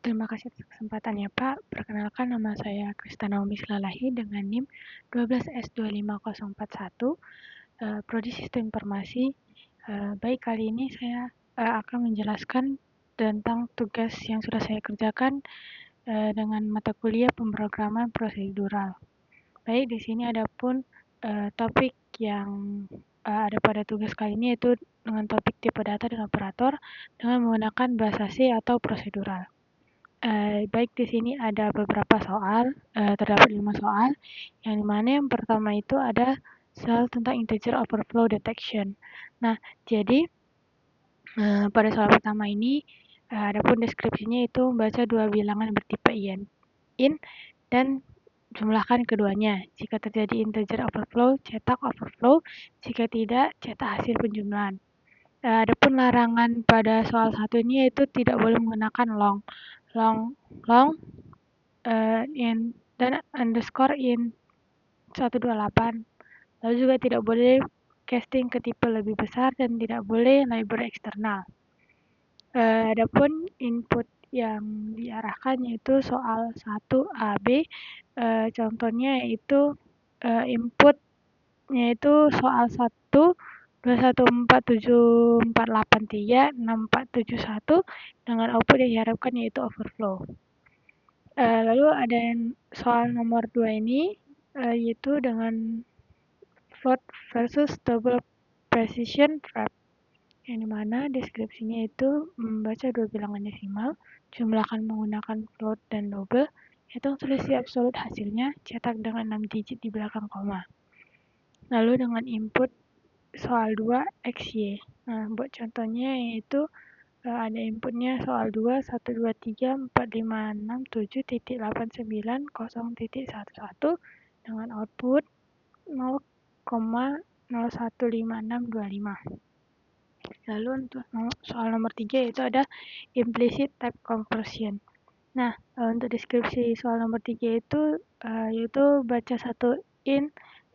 Terima kasih atas kesempatannya, Pak. Perkenalkan, nama saya Krista Naomi Silalahi dengan NIM 12S25041, Prodi Sistem Informasi. Baik, kali ini saya akan menjelaskan tentang tugas yang sudah saya kerjakan dengan mata kuliah pemrograman prosedural. Baik, di sini ada pun topik yang ada pada tugas kali ini, yaitu dengan topik tipe data dan operator dengan menggunakan bahasa C atau prosedural. Baik, di sini ada beberapa soal, terdapat 5 soal, yang dimana yang pertama itu ada soal tentang integer overflow detection. Nah, jadi pada soal pertama ini, adapun deskripsinya itu membaca dua bilangan bertipe in dan jumlahkan keduanya. Jika terjadi integer overflow, cetak overflow. Jika tidak, cetak hasil penjumlahan. Adapun larangan pada soal satu ini yaitu tidak boleh menggunakan long in dan underscore in 128. Lalu juga tidak boleh casting ke tipe lebih besar dan tidak boleh library eksternal. Adapun input yang diarahkan yaitu soal 1 AB, contohnya yaitu inputnya itu soal 1 21474836471 dengan output yang diharapkan yaitu overflow. Lalu ada soal nomor 2 ini, yaitu dengan float versus double precision wrap, yang dimana deskripsinya itu membaca dua bilangan desimal, jumlahkan menggunakan float dan double, hitung selisih absolut hasilnya, cetak dengan 6 digit di belakang koma. Lalu dengan input soal 2 XY. Nah, buat contohnya yaitu ada inputnya soal 2 1234567.8900.11 dengan output 0,015625. Lalu untuk soal nomor 3 yaitu ada implicit type conversion. Nah, untuk deskripsi soal nomor 3 itu yaitu baca 1 in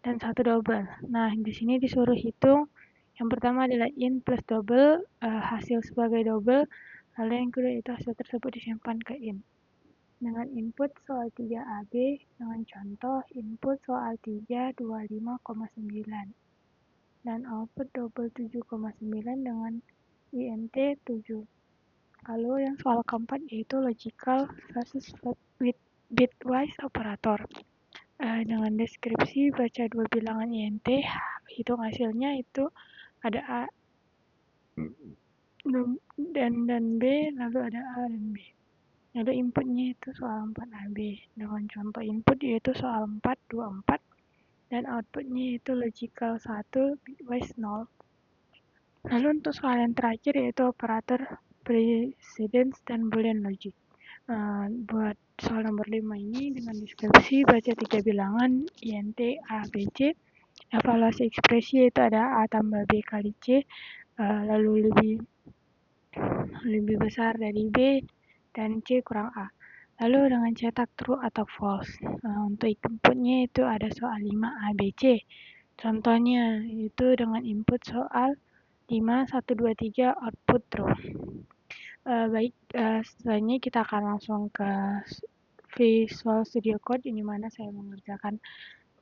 dan 1 double. Nah, di sini disuruh hitung. Yang pertama adalah in plus double, hasil sebagai double, lalu yang kedua itu hasil tersebut disimpan ke in. Dengan input soal 3AB, dengan contoh input soal 3 25,9 dan output double 7,9 dengan int 7. Lalu yang soal keempat yaitu logical versus bitwise operator. Dengan deskripsi baca dua bilangan int, hitung hasilnya itu ada A dan B, lalu ada A dan B. Lalu inputnya itu soal 4AB dengan contoh input yaitu soal 424 dan outputnya itu logical 1 bitwise 0. Lalu untuk soal yang terakhir yaitu operator precedence dan boolean logic. Buat soal nomor 5 ini dengan deskripsi baca 3 bilangan int A, B, C. Evaluasi ekspresi yaitu ada A tambah B kali C, lalu lebih besar dari B dan C kurang A. Lalu dengan cetak true atau false. Untuk inputnya itu ada soal 5 A, B, C. Contohnya itu dengan input soal 5, 1, 2, 3, output true. Baik, selanjutnya kita akan langsung ke Visual Studio Code, ini mana saya mengerjakan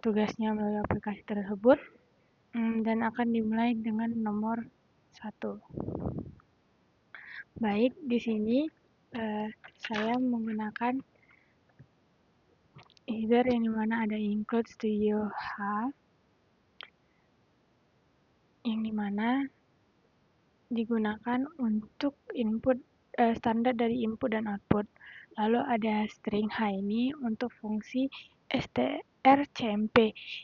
tugasnya melalui aplikasi tersebut, dan akan dimulai dengan nomor 1. Baik, di sini saya menggunakan header yang dimana ada include studio H, yang dimana digunakan untuk input standar dari input dan output. Lalu ada string H ini untuk fungsi strcmp,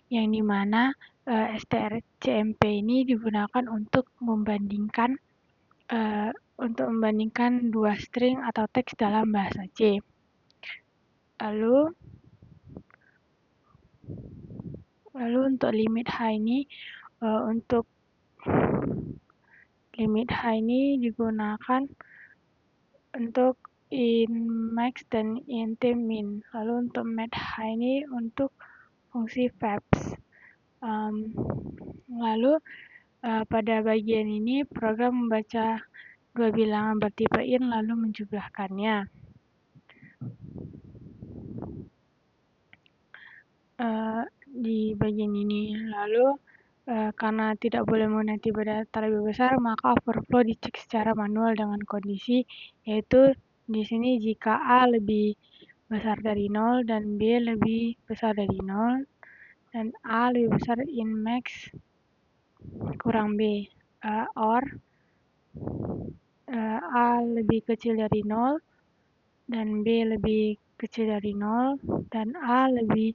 yang dimana strcmp ini digunakan untuk membandingkan dua string atau teks dalam bahasa C. Lalu untuk limit H ini digunakan untuk in max dan int min. Lalu untuk math H ini untuk fungsi verbs. Lalu pada bagian ini program membaca dua bilangan bertipe in lalu menjumlahkannya. Di bagian ini. Lalu karena tidak boleh menanti data lebih besar, maka overflow dicek secara manual dengan kondisi, yaitu di sini jika A lebih besar dari 0 dan B lebih besar dari 0 dan A lebih besar in max kurang B, or A lebih kecil dari 0 dan B lebih kecil dari 0 dan A lebih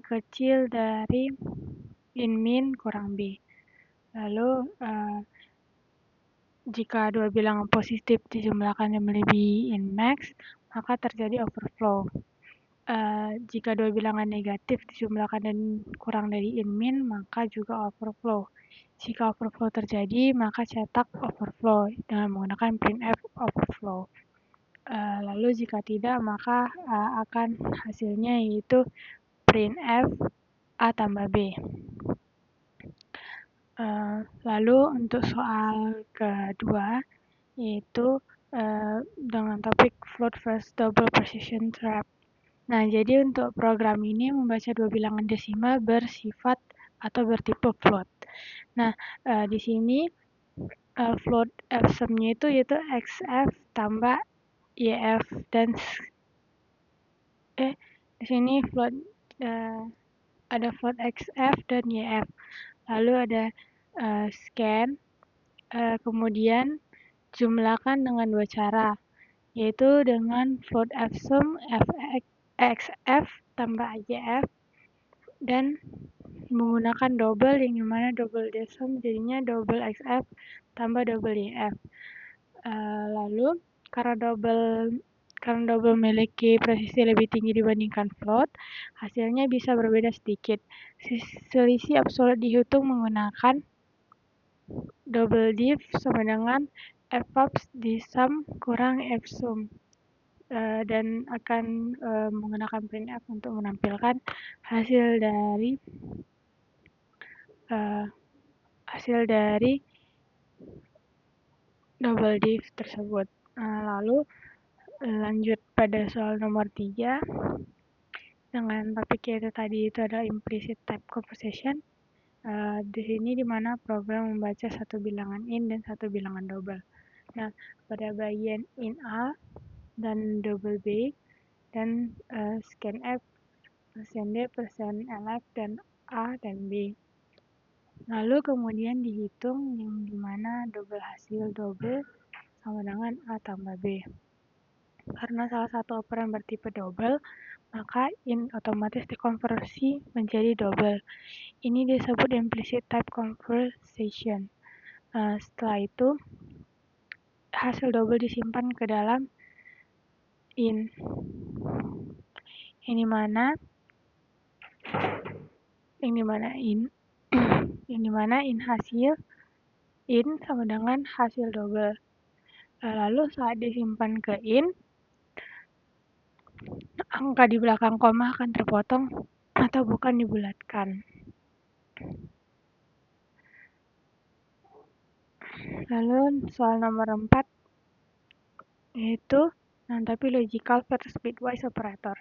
kecil dari in min kurang B. Lalu jika dua bilangan positif dijumlahkan dan melebihi in max, maka terjadi overflow. Jika dua bilangan negatif dijumlahkan dan kurang dari in min, maka juga overflow. Jika overflow terjadi, maka cetak overflow dengan menggunakan printf overflow. Lalu jika tidak, maka akan hasilnya yaitu printf A tambah B. Lalu untuk soal kedua, yaitu dengan topik float versus double precision trap. Nah, jadi untuk program ini membaca dua bilangan desimal bersifat atau bertipe float. Nah, di sini float f-sum-nya itu yaitu xf tambah yf dan di sini float ada float xf dan yf. Lalu ada scan, kemudian jumlahkan dengan dua cara, yaitu dengan float f-sum xf tambah yf dan menggunakan double yang dimana double sum jadinya double xf tambah double yf. Lalu karena double memiliki presisi lebih tinggi dibandingkan float, hasilnya bisa berbeda sedikit. Selisih absolut dihitung menggunakan double diff sama dengan f-ups di sum kurang f-sum. Dan akan menggunakan printf untuk menampilkan hasil dari double diff tersebut. Lalu lanjut pada soal nomor 3 dengan topik yaitu tadi itu adalah implicit type composition. Di sini dimana program membaca satu bilangan in dan satu bilangan double. Nah, pada bagian in A dan double B dan scanf, %D, %lf dan A dan B. Lalu kemudian dihitung yang dimana double hasil double sama dengan A tambah B. Karena salah satu operan bertipe double, maka in otomatis dikonversi menjadi double. Ini disebut implicit type conversion. Setelah itu, hasil double disimpan ke dalam in. Yang dimana in hasil in sama dengan hasil double. Lalu saat disimpan ke in, angka di belakang koma akan terpotong atau bukan dibulatkan. Lalu soal nomor 4 yaitu nanti logical versus bitwise operator.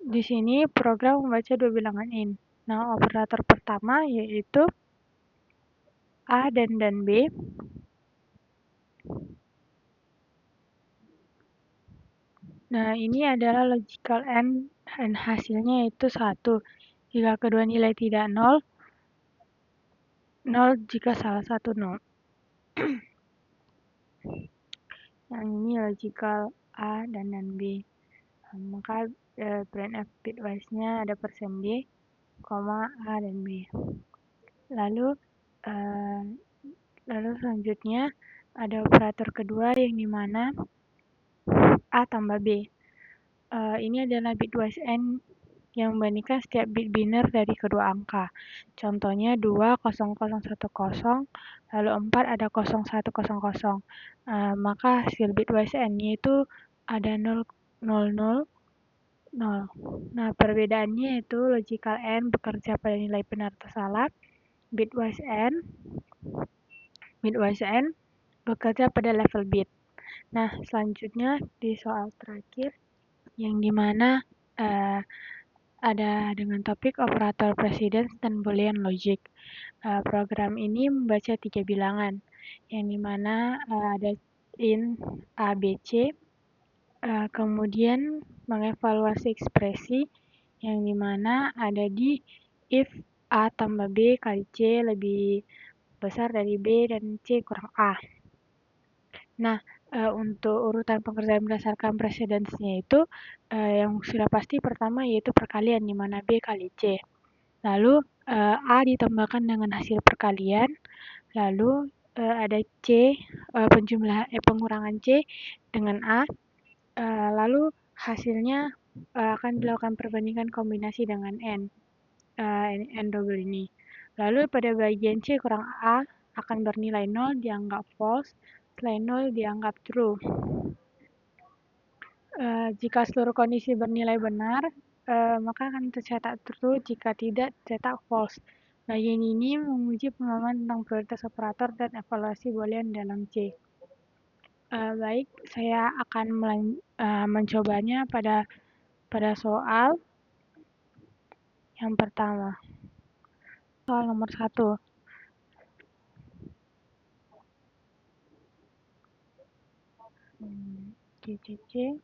Di sini program membaca dua bilangan in. Nah, operator pertama yaitu A dan B. Nah, ini adalah logical AND dan hasilnya yaitu 1. Jika kedua nilai tidak 0, 0 jika salah satu 0. Yang ini logical A dan B. Maka printf bitwise-nya ada %D, A dan B. Lalu selanjutnya ada operator kedua yang dimana A tambah B. Ini adalah bitwise AND yang membandingkan setiap bit biner dari kedua angka. Contohnya 2, 0, 0, 1, 0, lalu 4 ada 0, 1, 0, 0. Maka hasil bitwise AND-nya itu ada 0, 0, 0, 0. Nah, perbedaannya itu logical AND bekerja pada nilai benar atau salah. Bitwise AND bekerja pada level bit. Nah, selanjutnya di soal terakhir yang dimana ada dengan topik operator precedence dan Boolean logic. Program ini membaca 3 bilangan, yang dimana ada int A, B, C, kemudian mengevaluasi ekspresi, yang dimana ada di if A tambah B kali C lebih besar dari B dan C kurang A. Nah, untuk urutan pengerjaan berdasarkan precedence-nya itu, yang sudah pasti pertama yaitu perkalian, di mana B kali C. Lalu, A ditambahkan dengan hasil perkalian, lalu ada C, pengurangan C dengan A, lalu hasilnya akan dilakukan perbandingan kombinasi dengan N, N double ini. Lalu pada bagian C kurang A akan bernilai 0 dianggap false, selain 0 dianggap true. Jika seluruh kondisi bernilai benar, maka akan tercetak true, jika tidak cetak false. Bagian ini menguji pemahaman tentang prioritas operator dan evaluasi boolean dalam C. Baik, saya akan mencobanya pada soal yang pertama. Soal nomor 1. C.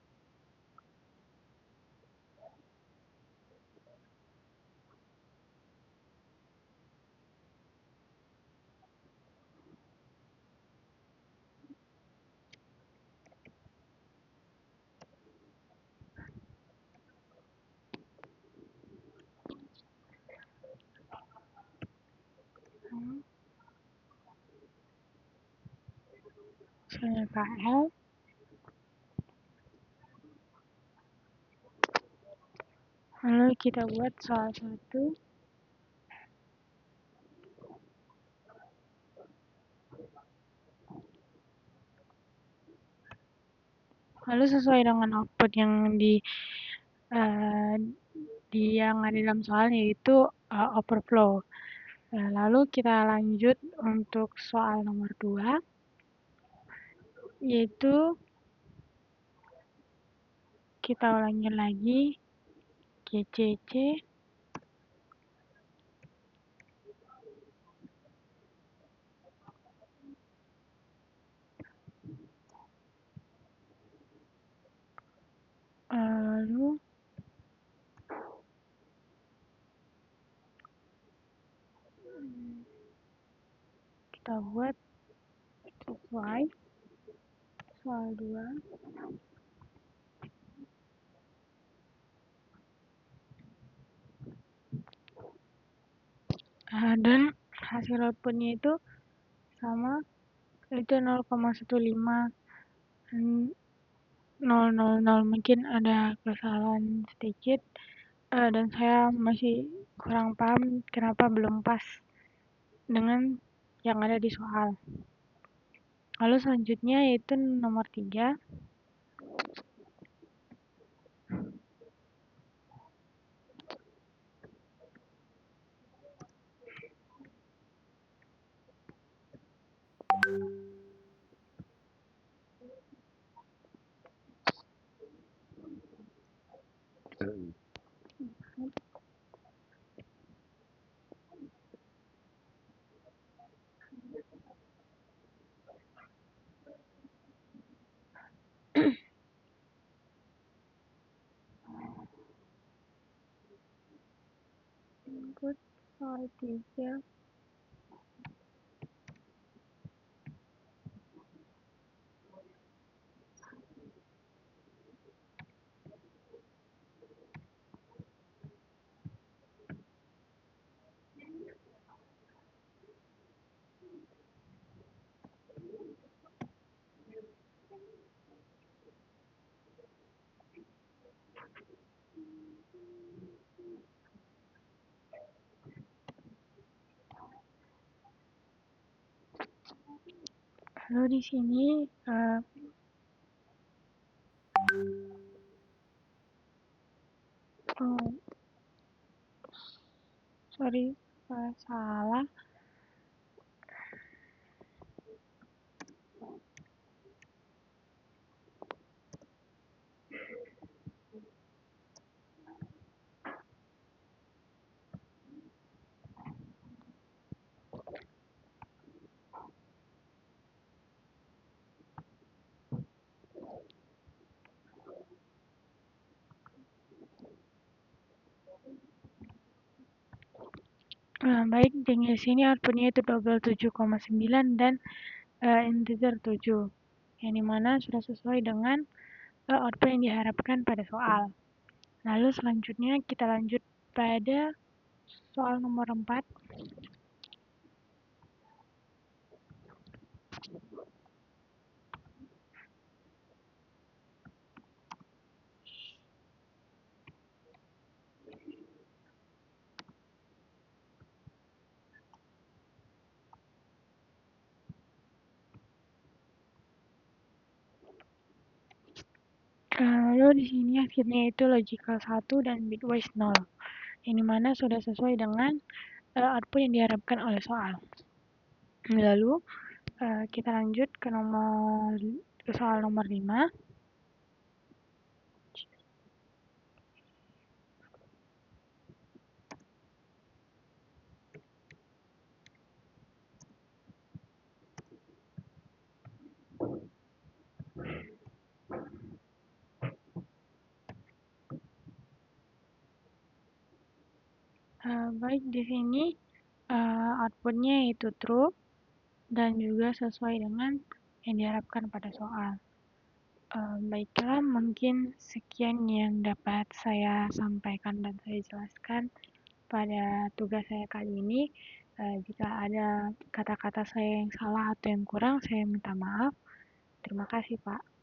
Misalnya KL. Lalu kita buat soal 1. Lalu sesuai dengan output yang yang ada dalam soal, yaitu overflow. Lalu kita lanjut untuk soal nomor 2, yaitu kita ulangi lagi GCC. Lalu kita buat sesuai soal 2. Dan hasil outputnya itu sama, itu 0,15 000. Mungkin ada kesalahan sedikit, dan saya masih kurang paham kenapa belum pas dengan yang ada di soal. Lalu selanjutnya yaitu nomor 3. Input soal 3. Lalu di sini sorry, salah. Baik, di sini outputnya itu double 7,9 dan integer 7, yang dimana sudah sesuai dengan output yang diharapkan pada soal. Lalu selanjutnya kita lanjut pada soal nomor 4. Lalu di sini akhirnya itu logical 1 dan bitwise 0, yang dimana sudah sesuai dengan output yang diharapkan oleh soal. Lalu kita lanjut ke soal nomor 5. Baik, di sini outputnya itu true dan juga sesuai dengan yang diharapkan pada soal. Baiklah, mungkin sekian yang dapat saya sampaikan dan saya jelaskan pada tugas saya kali ini. Jika ada kata-kata saya yang salah atau yang kurang, saya minta maaf. Terima kasih, Pak.